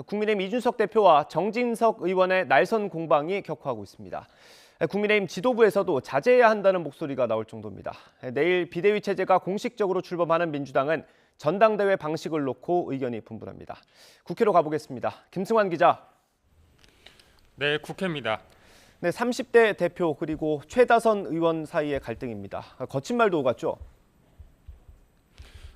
국민의힘 이준석 대표와 정진석 의원의 날선 공방이 격화하고 있습니다. 국민의힘 지도부에서도 자제해야 한다는 목소리가 나올 정도입니다. 내일 비대위 체제가 공식적으로 출범하는 민주당은 전당대회 방식을 놓고 의견이 분분합니다. 국회로 가보겠습니다. 김승환 기자. 네, 국회입니다. 네, 30대 대표 그리고 최다선 의원 사이의 갈등입니다. 거친 말도 오갔죠?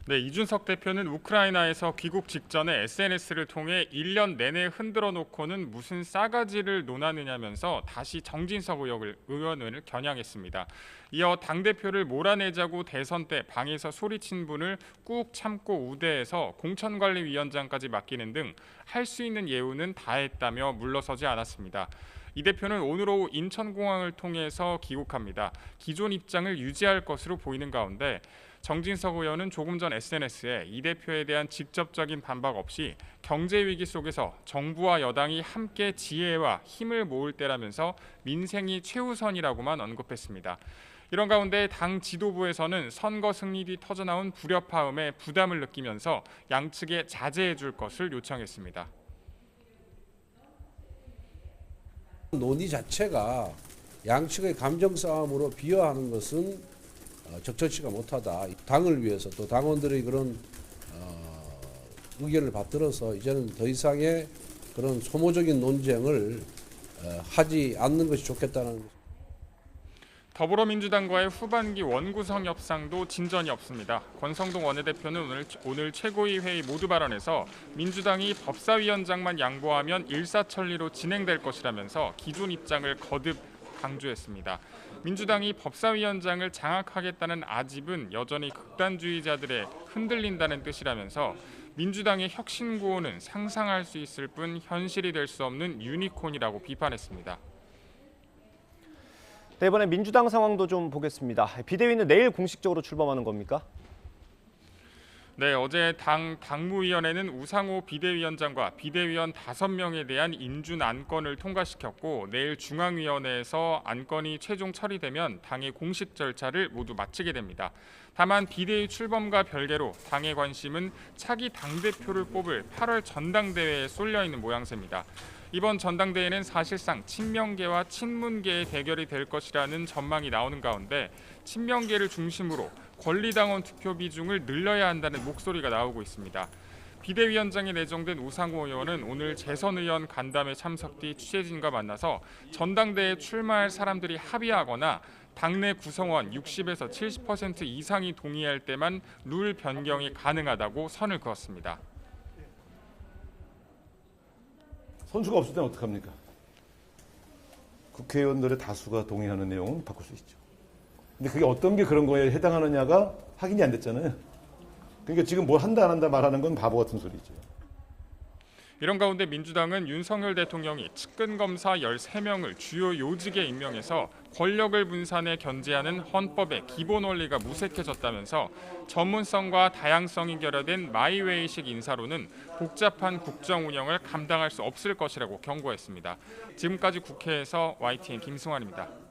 네, 이준석 대표는 우크라이나에서 귀국 직전에 SNS를 통해 1년 내내 흔들어 놓고는 무슨 싸가지를 논하느냐면서 다시 정진석 의원을 겨냥했습니다. 이어 당대표를 몰아내자고 대선 때 방에서 소리친 분을 꾹 참고 우대해서 공천관리위원장까지 맡기는 등 할 수 있는 예우는 다했다며 물러서지 않았습니다. 이 대표는 오늘 오후 인천공항을 통해서 귀국합니다. 기존 입장을 유지할 것으로 보이는 가운데 정진석 의원은 조금 전 SNS에 이 대표에 대한 직접적인 반박 없이 경제 위기 속에서 정부와 여당이 함께 지혜와 힘을 모을 때라면서 민생이 최우선이라고만 언급했습니다. 이런 가운데 당 지도부에서는 선거 승리 뒤 터져나온 불협화음에 부담을 느끼면서 양측에 자제해 줄 것을 요청했습니다. 논의 자체가 양측의 감정 싸움으로 비화하는 것은 적절치가 못하다. 당을 위해서 또 당원들의 그런 의견을 받들어서 이제는 더 이상의 그런 소모적인 논쟁을 하지 않는 것이 좋겠다는 것. 더불어민주당과의 후반기 원구성 협상도 진전이 없습니다. 권성동 원내대표는 오늘 최고위 회의 모두 발언에서 민주당이 법사위원장만 양보하면 일사천리로 진행될 것이라면서 기존 입장을 거듭 강조했습니다. 민주당이 법사위원장을 장악하겠다는 아집은 여전히 극단주의자들에 흔들린다는 뜻이라면서 민주당의 혁신구호는 상상할 수 있을 뿐 현실이 될 수 없는 유니콘이라고 비판했습니다. 네, 이번에 민주당 상황도 좀 보겠습니다. 비대위는 내일 공식적으로 출범하는 겁니까? 네, 어제 당무위원회는 우상호 비대위원장과 비대위원 5명에 대한 인준 안건을 통과시켰고 내일 중앙위원회에서 안건이 최종 처리되면 당의 공식 절차를 모두 마치게 됩니다. 다만 비대위 출범과 별개로 당의 관심은 차기 당대표를 뽑을 8월 전당대회에 쏠려 있는 모양새입니다. 이번 전당대회는 사실상 친명계와 친문계의 대결이 될 것이라는 전망이 나오는 가운데 친명계를 중심으로 권리당원 투표 비중을 늘려야 한다는 목소리가 나오고 있습니다. 비대위원장에 내정된 우상호 의원은 오늘 재선 의원 간담회 참석 뒤 취재진과 만나서 전당대회에 출마할 사람들이 합의하거나 당내 구성원 60에서 70% 이상이 동의할 때만 룰 변경이 가능하다고 선을 그었습니다. 선수가 없을 때는 어떡합니까? 국회의원들의 다수가 동의하는 내용은 바꿀 수 있죠. 근데 그게 어떤 게 그런 거에 해당하느냐가 확인이 안 됐잖아요. 그러니까 지금 뭘 한다 안 한다 말하는 건 바보 같은 소리죠. 이런 가운데 민주당은 윤석열 대통령이 측근검사 13명을 주요 요직에 임명해서 권력을 분산해 견제하는 헌법의 기본 원리가 무색해졌다면서 전문성과 다양성이 결여된 마이웨이식 인사로는 복잡한 국정 운영을 감당할 수 없을 것이라고 경고했습니다. 지금까지 국회에서 YTN 김승환입니다.